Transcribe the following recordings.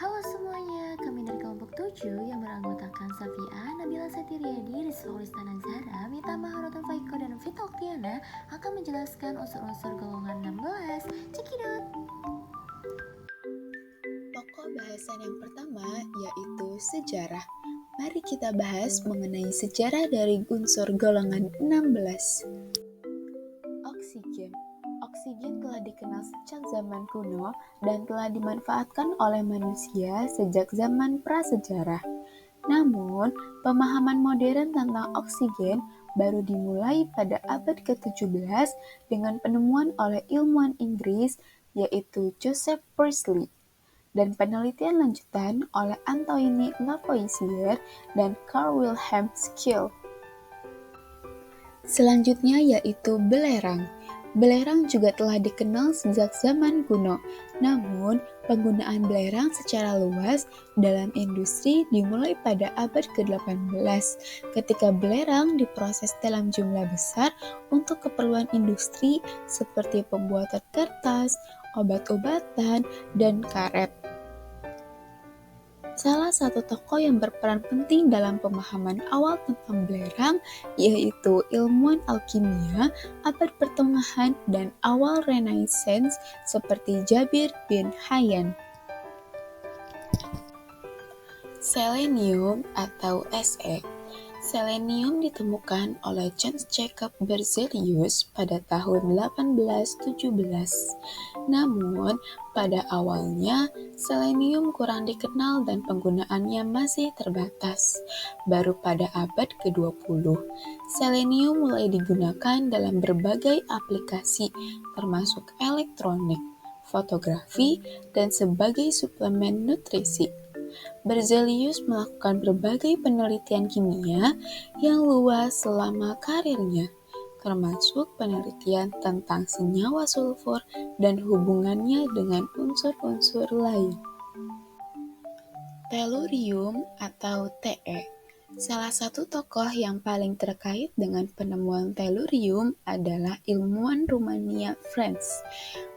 Halo semuanya, kami dari kelompok 7 yang beranggotakan Safia, Nabila Satiriyadi, Rizwa Ulistana Zahra, Mita Maharotul Faiko, dan Vita Oktiana akan menjelaskan unsur-unsur golongan 16. Cekidot! Pokok bahasan yang pertama yaitu sejarah. Mari kita bahas mengenai sejarah dari unsur golongan 16. Oksigen. Oksigen telah dikenal sejak zaman kuno dan telah dimanfaatkan oleh manusia sejak zaman prasejarah. Namun, pemahaman modern tentang oksigen baru dimulai pada abad ke-17 dengan penemuan oleh ilmuwan Inggris yaitu Joseph Priestley dan penelitian lanjutan oleh Antoine Lavoisier dan Carl Wilhelm Scheele. Selanjutnya yaitu belerang. Belerang juga telah dikenal sejak zaman kuno, namun penggunaan belerang secara luas dalam industri dimulai pada abad ke-18 ketika belerang diproses dalam jumlah besar untuk keperluan industri seperti pembuatan kertas, obat-obatan, dan karet. Salah satu tokoh yang berperan penting dalam pemahaman awal tentang belerang yaitu ilmuwan alkimia abad pertengahan dan awal Renaissance seperti Jabir bin Hayyan. Selenium atau Se. Selenium ditemukan oleh John Jacob Berzelius pada tahun 1817. Namun, pada awalnya, selenium kurang dikenal dan penggunaannya masih terbatas. Baru pada abad ke-20, selenium mulai digunakan dalam berbagai aplikasi, termasuk elektronik, fotografi, dan sebagai suplemen nutrisi. Berzelius melakukan berbagai penelitian kimia yang luas selama karirnya, termasuk penelitian tentang senyawa sulfur dan hubungannya dengan unsur-unsur lain. Tellurium atau Te. Salah satu tokoh yang paling terkait dengan penemuan tellurium adalah ilmuwan Rumania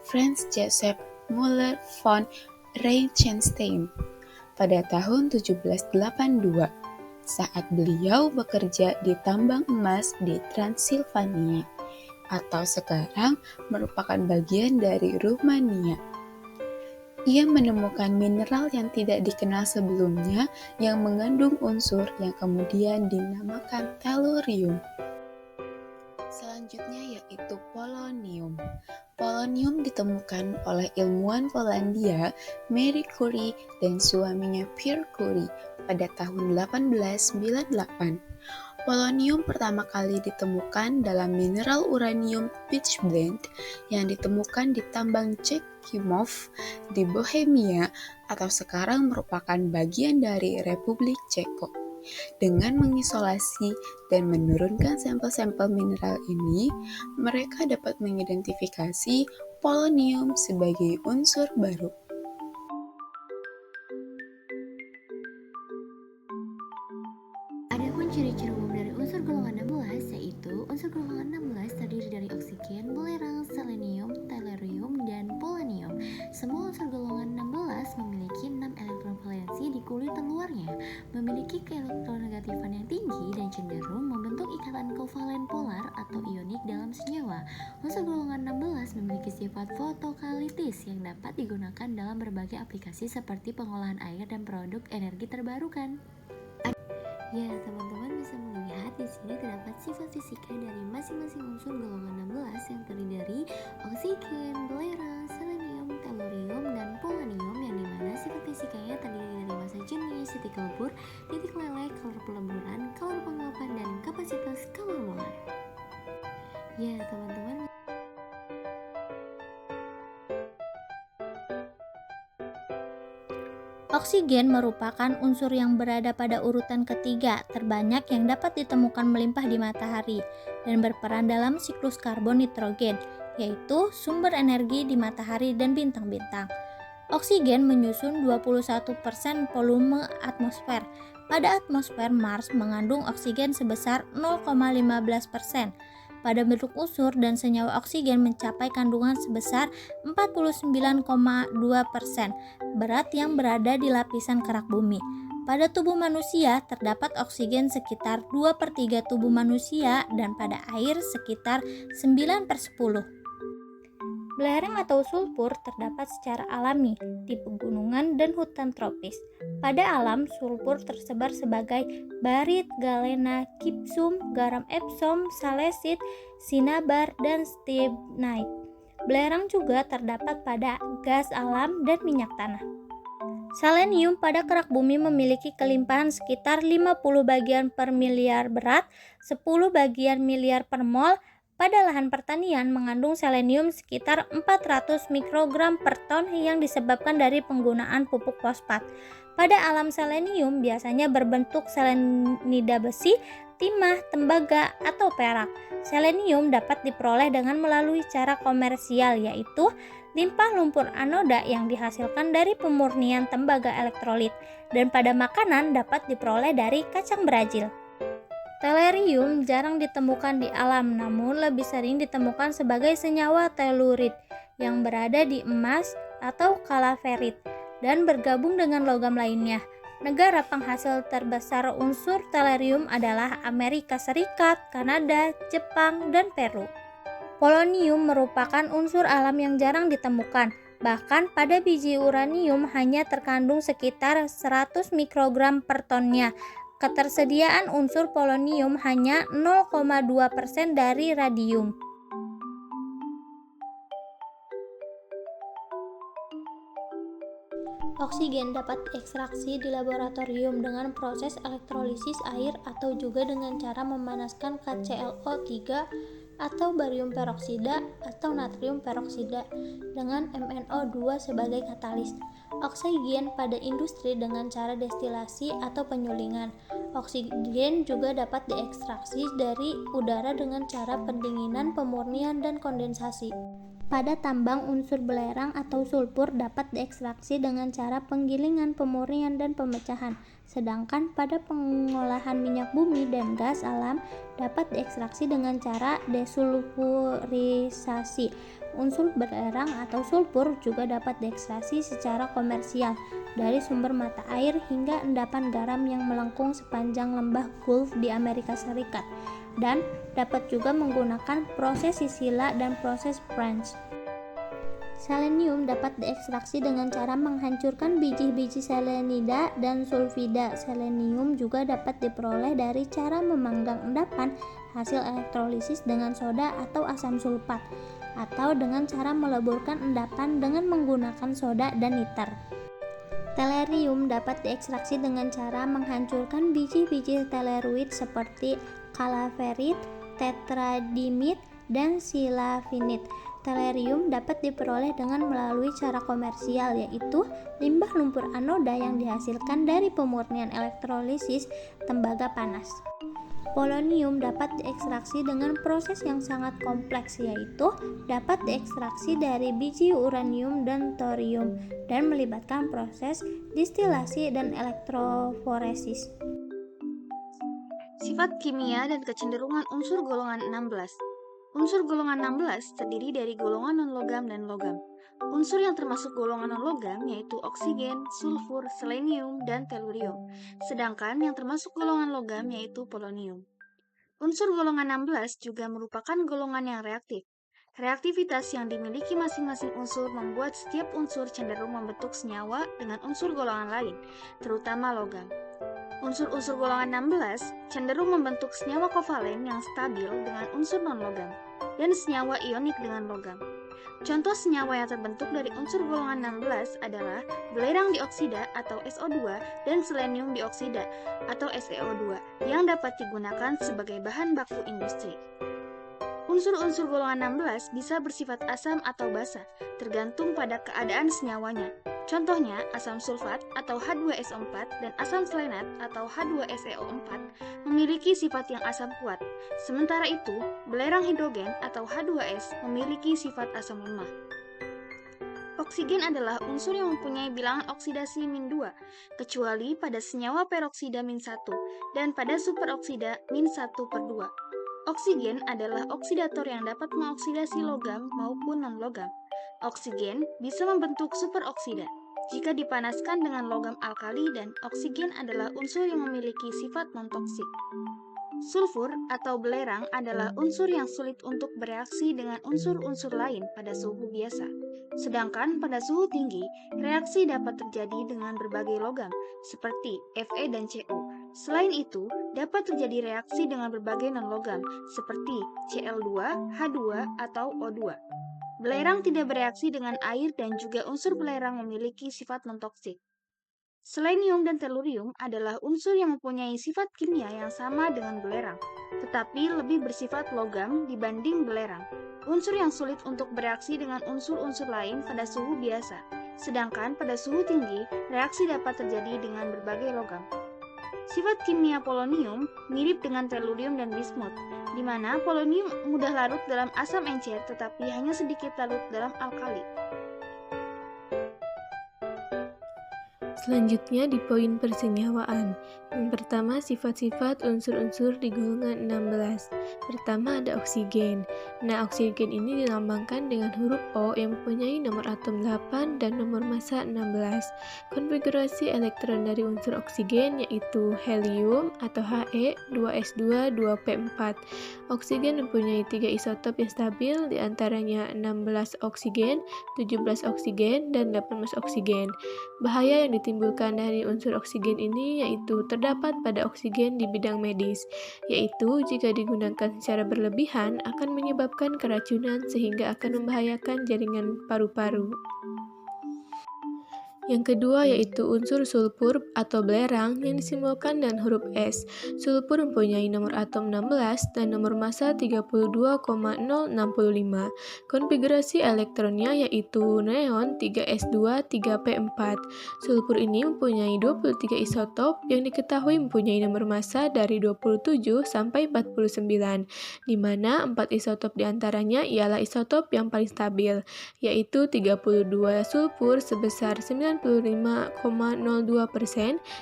Franz Joseph Müller von Reichenstein pada tahun 1782 saat beliau bekerja di tambang emas di Transilvania atau sekarang merupakan bagian dari Rumania. Ia menemukan mineral yang tidak dikenal sebelumnya yang mengandung unsur yang kemudian dinamakan tellurium. Selanjutnya yaitu polonium. Polonium ditemukan oleh ilmuwan Polandia Marie Curie dan suaminya Pierre Curie pada tahun 1898. Polonium pertama kali ditemukan dalam mineral uranium pitchblende yang ditemukan di tambang Jakimov di Bohemia atau sekarang merupakan bagian dari Republik Ceko. Dengan mengisolasi dan menurunkan sampel-sampel mineral ini, mereka dapat mengidentifikasi polonium sebagai unsur baru. Adapun ciri-ciri umum dari unsur golongan 16 yaitu unsur golongan 16 terdiri dari oksigen, belerang, selenium, tellurium, dan polonium. Semua unsur golongan 16 memiliki 6 elektron valensi di kulit luarnya, memiliki keelektronegatifan yang tinggi dan cenderung membentuk ikatan kovalen polar atau ionik dalam senyawa. Unsur golongan 16 memiliki sifat fotokalitis yang dapat digunakan dalam berbagai aplikasi seperti pengolahan air dan produk energi terbarukan. Ya, teman-teman bisa melihat di sini terdapat sifat fisika dari masing-masing unsur golongan 16 yang terdiri dari oksigen, belerang, selenium, tellurium, dan polonium yang dimana sifat fisikanya terdiri dari massa jenis, titik lebur, titik leleh, kalor peleburan, kalor penguapan, dan kapasitas kalor molar. Ya, teman-teman. Oksigen merupakan unsur yang berada pada urutan ketiga terbanyak yang dapat ditemukan melimpah di matahari dan berperan dalam siklus karbon nitrogen, yaitu sumber energi di matahari dan bintang-bintang. Oksigen menyusun 21% volume atmosfer. Pada atmosfer Mars mengandung oksigen sebesar 0,15%. pada bentuk unsur dan senyawa oksigen mencapai kandungan sebesar 49,2%, berat yang berada di lapisan kerak bumi. Pada tubuh manusia terdapat oksigen sekitar 2/3 tubuh manusia dan pada air sekitar 9/10. Belerang atau sulfur terdapat secara alami di pegunungan dan hutan tropis. Pada alam, sulfur tersebar sebagai barit, galena, gypsum, garam Epsom, salesit, sinabar, dan stibnite. Belerang juga terdapat pada gas alam dan minyak tanah. Selenium pada kerak bumi memiliki kelimpahan sekitar 50 bagian per miliar berat, 10 bagian miliar per mol. Pada lahan pertanian mengandung selenium sekitar 400 mikrogram per ton yang disebabkan dari penggunaan pupuk fosfat. Pada alam selenium biasanya berbentuk selenida besi, timah, tembaga, atau perak. Selenium dapat diperoleh dengan melalui cara komersial, yaitu limpah lumpur anoda yang dihasilkan dari pemurnian tembaga elektrolit, dan pada makanan dapat diperoleh dari kacang Brazil. Tellurium jarang ditemukan di alam, namun lebih sering ditemukan sebagai senyawa telurit yang berada di emas atau kalaferit dan bergabung dengan logam lainnya. Negara penghasil terbesar unsur tellurium adalah Amerika Serikat, Kanada, Jepang, dan Peru. Polonium merupakan unsur alam yang jarang ditemukan. Bahkan pada biji uranium hanya terkandung sekitar 100 mikrogram per tonnya. Ketersediaan unsur polonium hanya 0,2% dari radium. Oksigen dapat diekstraksi di laboratorium dengan proses elektrolisis air atau juga dengan cara memanaskan KClO3 atau barium peroksida atau natrium peroksida dengan MnO2 sebagai katalis. Oksigen pada industri dengan cara destilasi atau penyulingan. Oksigen juga dapat diekstraksi dari udara dengan cara pendinginan, pemurnian, dan kondensasi. Pada tambang, unsur belerang atau sulfur dapat diekstraksi dengan cara penggilingan, pemurnian, dan pemecahan. Sedangkan pada pengolahan minyak bumi dan gas alam dapat diekstraksi dengan cara desulfurisasi. Unsur belerang atau sulfur juga dapat diekstraksi secara komersial dari sumber mata air hingga endapan garam yang melengkung sepanjang lembah Gulf di Amerika Serikat, dan dapat juga menggunakan proses sisila dan proses French. Selenium dapat diekstraksi dengan cara menghancurkan biji-biji selenida dan sulfida. Selenium juga dapat diperoleh dari cara memanggang endapan hasil elektrolisis dengan soda atau asam sulfat, atau dengan cara meleburkan endapan dengan menggunakan soda dan niter. Tellurium dapat diekstraksi dengan cara menghancurkan biji-biji telluroid seperti kalaferit, tetradimit, dan silafinit. Tellurium dapat diperoleh dengan melalui cara komersial, yaitu limbah lumpur anoda yang dihasilkan dari pemurnian elektrolisis tembaga panas. Polonium dapat diekstraksi dengan proses yang sangat kompleks, yaitu dapat diekstraksi dari biji uranium dan thorium dan melibatkan proses distilasi dan elektroforesis. Sifat kimia dan kecenderungan unsur golongan 16. Unsur golongan 16 terdiri dari golongan non-logam dan logam. Unsur yang termasuk golongan non-logam yaitu oksigen, sulfur, selenium, dan tellurium. Sedangkan yang termasuk golongan logam yaitu polonium. Unsur golongan 16 juga merupakan golongan yang reaktif. Reaktivitas yang dimiliki masing-masing unsur membuat setiap unsur cenderung membentuk senyawa dengan unsur golongan lain, terutama logam. Unsur-unsur golongan 16 cenderung membentuk senyawa kovalen yang stabil dengan unsur non-logam dan senyawa ionik dengan logam. Contoh senyawa yang terbentuk dari unsur golongan 16 adalah belerang dioksida atau SO2 dan selenium dioksida atau SeO2 yang dapat digunakan sebagai bahan baku industri. Unsur-unsur golongan 16 bisa bersifat asam atau basa, tergantung pada keadaan senyawanya. Contohnya, asam sulfat atau H2SO4 dan asam selenat atau H2SeO4 memiliki sifat yang asam kuat. Sementara itu, belerang hidrogen atau H2S memiliki sifat asam lemah. Oksigen adalah unsur yang mempunyai bilangan oksidasi -2, kecuali pada senyawa peroksida -1 dan pada superoksida -1/2. Oksigen adalah oksidator yang dapat mengoksidasi logam maupun non-logam. Oksigen bisa membentuk superoksida jika dipanaskan dengan logam alkali dan oksigen adalah unsur yang memiliki sifat non-toksik. Sulfur atau belerang adalah unsur yang sulit untuk bereaksi dengan unsur-unsur lain pada suhu biasa. Sedangkan pada suhu tinggi, reaksi dapat terjadi dengan berbagai logam, seperti Fe dan Cu. Selain itu, dapat terjadi reaksi dengan berbagai non-logam, seperti Cl2, H2, atau O2. Belerang tidak bereaksi dengan air dan juga unsur belerang memiliki sifat non-toksik. Selenium dan tellurium adalah unsur yang mempunyai sifat kimia yang sama dengan belerang, tetapi lebih bersifat logam dibanding belerang. Unsur yang sulit untuk bereaksi dengan unsur-unsur lain pada suhu biasa, sedangkan pada suhu tinggi, reaksi dapat terjadi dengan berbagai logam. Sifat kimia polonium mirip dengan tellurium dan bismut, di mana polonium mudah larut dalam asam encer tetapi hanya sedikit larut dalam alkali. Selanjutnya di poin persenyawaan. Yang pertama, sifat-sifat unsur-unsur di golongan 16. Pertama ada oksigen. Nah, oksigen ini dilambangkan dengan huruf O yang mempunyai nomor atom 8 dan nomor massa 16. Konfigurasi elektron dari unsur oksigen yaitu helium atau He, 2s2, 2p4. Oksigen mempunyai 3 isotop yang stabil, diantaranya 16 oksigen, 17 oksigen, dan 18 oksigen. Bahaya yang ditimbulkan dari unsur oksigen ini yaitu terdapat pada oksigen di bidang medis, yaitu jika digunakan secara berlebihan akan menyebabkan keracunan sehingga akan membahayakan jaringan paru-paru. Yang kedua yaitu unsur sulfur atau belerang yang disimbolkan dengan huruf S. Sulfur mempunyai nomor atom 16 dan nomor massa 32,065. Konfigurasi elektronnya yaitu neon 3s2 3p4. Sulfur ini mempunyai 23 isotop yang diketahui mempunyai nomor massa dari 27 sampai 49, di mana 4 isotop diantaranya ialah isotop yang paling stabil, yaitu 32 sulfur sebesar 95,02%,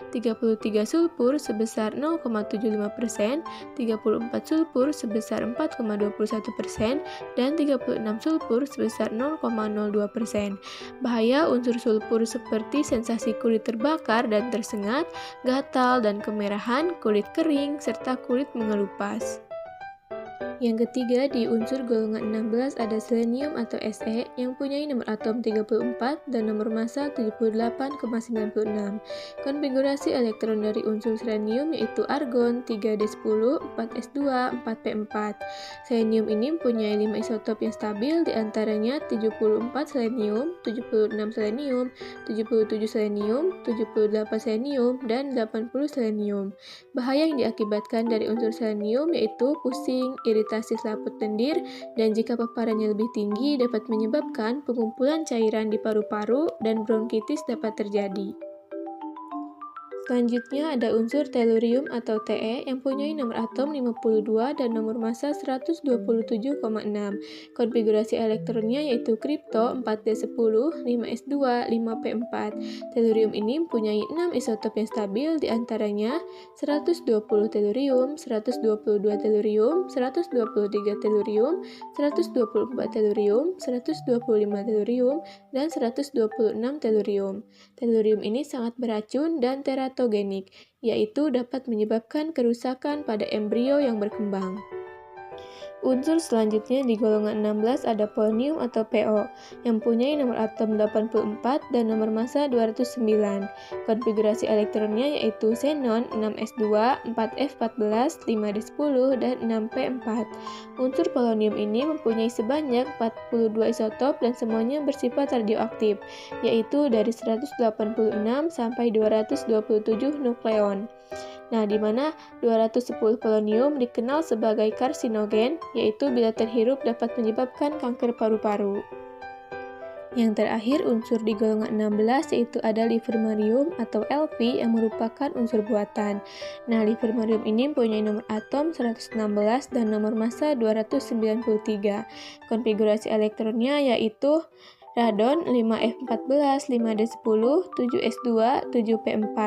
33 sulfur sebesar 0,75%, 34 sulfur sebesar 4,21%, dan 36 sulfur sebesar 0,02%. Bahaya unsur sulfur seperti sensasi kulit terbakar dan tersengat, gatal dan kemerahan, kulit kering, serta kulit mengelupas. Yang ketiga, di unsur golongan 16 ada selenium atau Se yang mempunyai nomor atom 34 dan nomor massa 78,96. Konfigurasi elektron dari unsur selenium yaitu argon 3d10, 4s2, 4p4. Selenium ini mempunyai 5 isotop yang stabil, diantaranya 74 selenium, 76 selenium, 77 selenium, 78 selenium, dan 80 selenium. Bahaya yang diakibatkan dari unsur selenium yaitu pusing, iritasi selaput lendir, dan jika paparannya lebih tinggi dapat menyebabkan pengumpulan cairan di paru-paru dan bronkitis dapat terjadi. Selanjutnya ada unsur tellurium atau Te yang mempunyai nomor atom 52 dan nomor massa 127,6. Konfigurasi elektronnya yaitu kripto 4d10, 5s2, 5p4. Tellurium ini mempunyai 6 isotop yang stabil, diantaranya 120 tellurium, 122 tellurium, 123 tellurium, 124 tellurium, 125 tellurium, dan 126 tellurium. Tellurium ini sangat beracun dan teratogenik, yaitu dapat menyebabkan kerusakan pada embrio yang berkembang. Unsur selanjutnya di golongan 16 ada polonium atau Po yang mempunyai nomor atom 84 dan nomor massa 209. Konfigurasi elektronnya yaitu xenon 6s2, 4f14, 5d10, dan 6p4. Unsur polonium ini mempunyai sebanyak 42 isotop dan semuanya bersifat radioaktif, yaitu dari 186 sampai 227 nukleon. Nah, di mana 210 polonium dikenal sebagai karsinogen, yaitu bila terhirup dapat menyebabkan kanker paru-paru. Yang terakhir unsur di golongan 16 yaitu ada livermorium atau Lv yang merupakan unsur buatan. Nah, livermorium ini mempunyai nomor atom 116 dan nomor massa 293. Konfigurasi elektronnya yaitu radon 5F14, 5D10, 7S2, 7P4.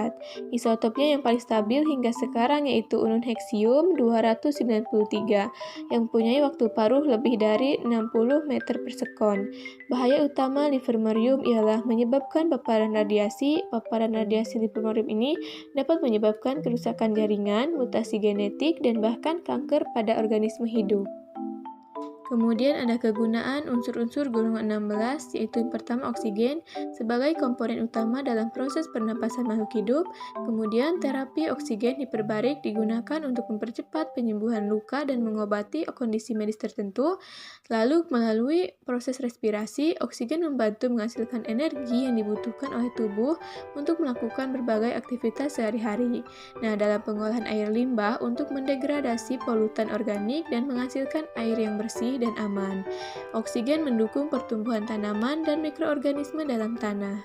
Isotopnya yang paling stabil hingga sekarang yaitu unun heksium 293 yang mempunyai waktu paruh lebih dari 60 meter per sekon. Bahaya utama livermorium ialah menyebabkan paparan radiasi. Paparan radiasi livermorium ini dapat menyebabkan kerusakan jaringan, mutasi genetik, dan bahkan kanker pada organisme hidup. Kemudian ada kegunaan unsur-unsur golongan 16, yaitu yang pertama oksigen sebagai komponen utama dalam proses pernapasan makhluk hidup. Kemudian terapi oksigen hiperbarik digunakan untuk mempercepat penyembuhan luka dan mengobati kondisi medis tertentu. Lalu melalui proses respirasi, oksigen membantu menghasilkan energi yang dibutuhkan oleh tubuh untuk melakukan berbagai aktivitas sehari-hari. Nah, dalam pengolahan air limbah untuk mendegradasi polutan organik dan menghasilkan air yang bersih dan aman. Oksigen mendukung pertumbuhan tanaman dan mikroorganisme dalam tanah.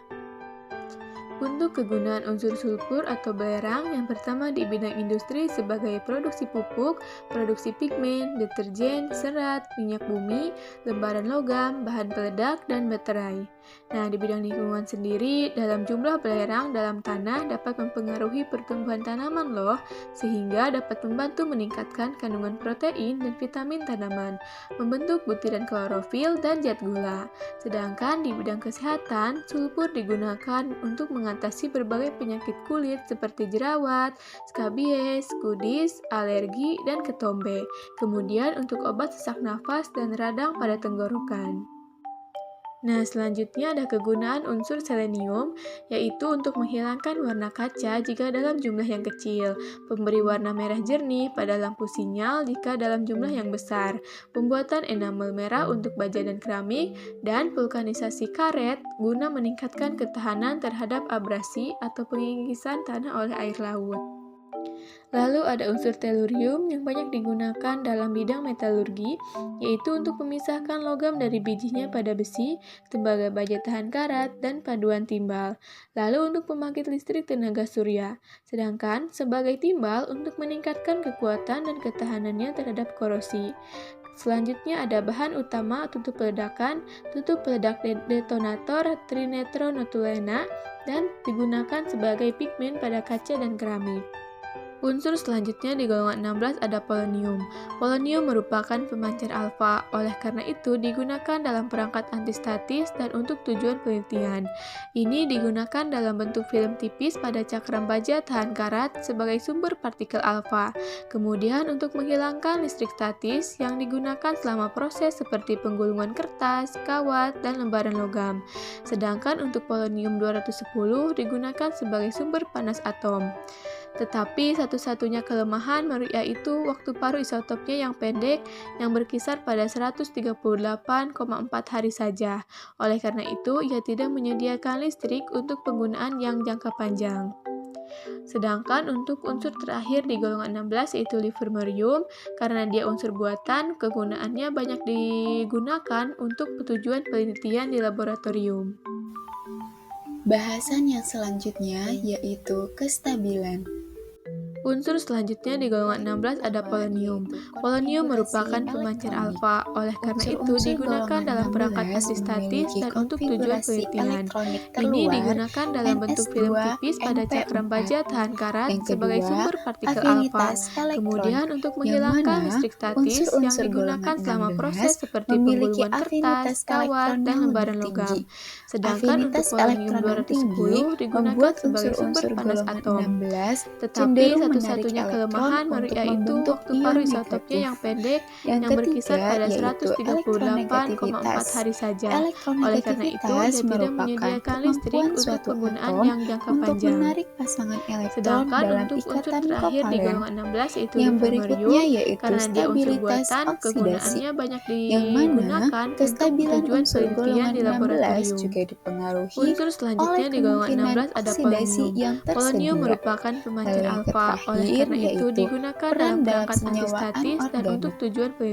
Untuk kegunaan unsur sulfur atau belerang, yang pertama di bidang industri sebagai produksi pupuk, produksi pigmen, deterjen, serat, minyak bumi, lembaran logam, bahan peledak, dan baterai. Nah, di bidang lingkungan sendiri, dalam jumlah belerang dalam tanah dapat mempengaruhi pertumbuhan tanaman loh, sehingga dapat membantu meningkatkan kandungan protein dan vitamin tanaman, membentuk butiran klorofil dan zat gula. Sedangkan di bidang kesehatan, sulfur digunakan untuk mengatasi berbagai penyakit kulit seperti jerawat, skabies, kudis, alergi, dan ketombe. Kemudian untuk obat sesak nafas dan radang pada tenggorokan. Nah, selanjutnya ada kegunaan unsur selenium, yaitu untuk menghilangkan warna kaca jika dalam jumlah yang kecil, pemberi warna merah jernih pada lampu sinyal jika dalam jumlah yang besar, pembuatan enamel merah untuk baja dan keramik, dan vulkanisasi karet guna meningkatkan ketahanan terhadap abrasi atau pengikisan tanah oleh air laut. Lalu ada unsur tellurium yang banyak digunakan dalam bidang metalurgi, yaitu untuk memisahkan logam dari bijinya pada besi, tembaga baja tahan karat, dan paduan timbal. Lalu untuk pembangkit listrik tenaga surya, sedangkan sebagai timbal untuk meningkatkan kekuatan dan ketahanannya terhadap korosi. Selanjutnya ada bahan utama tutup peledakan, tutup peledak detonator trinitronotulena, dan digunakan sebagai pigmen pada kaca dan keramik. Unsur selanjutnya di golongan 16 ada polonium. Polonium merupakan pemancar alfa, oleh karena itu digunakan dalam perangkat antistatis dan untuk tujuan penelitian. Ini digunakan dalam bentuk film tipis pada cakram baja tahan karat sebagai sumber partikel alfa. Kemudian untuk menghilangkan listrik statis yang digunakan selama proses seperti penggulungan kertas, kawat, dan lembaran logam. Sedangkan untuk polonium 210 digunakan sebagai sumber panas atom. Tetapi satu-satunya kelemahan yaitu waktu paruh isotopnya yang pendek yang berkisar pada 138,4 hari saja. Oleh karena itu, ia tidak menyediakan listrik untuk penggunaan yang jangka panjang. Sedangkan untuk unsur terakhir di golongan 16 yaitu livermorium, karena dia unsur buatan, kegunaannya banyak digunakan untuk tujuan penelitian di laboratorium. Bahasan yang selanjutnya yaitu kestabilan. Unsur selanjutnya di golongan 16 ada polonium. Polonium merupakan pemancar alfa, oleh karena itu digunakan dalam perangkat antistatis dan untuk tujuan penelitian. Ini digunakan dalam bentuk film tipis pada cakram baja tahan karat sebagai sumber partikel alfa. Kemudian untuk menghilangkan listrik statis yang digunakan selama proses seperti penggulungan kertas, kawat, dan lembaran logam. Sedangkan untuk polonium 210 digunakan sebagai sumber panas atom. Tetapi satu-satunya kelemahan yaitu waktu paruh isotopnya yang pendek yang berkisar pada 138,4 hari saja. Oleh karena itu, dia tidak menyediakan listrik untuk penggunaan yang jangka panjang. Sedangkan untuk unsur terakhir di golongan 16 yaitu livermorium, karena dia unsur buatan, kegunaannya banyak digunakan untuk tujuan penelitian di laboratorium. Unsur selanjutnya di golongan 16 ada polonium. Polonium merupakan pemancar alfa, oleh karena itu digunakan dalam perangkat antistatis dan untuk tujuan penelitian.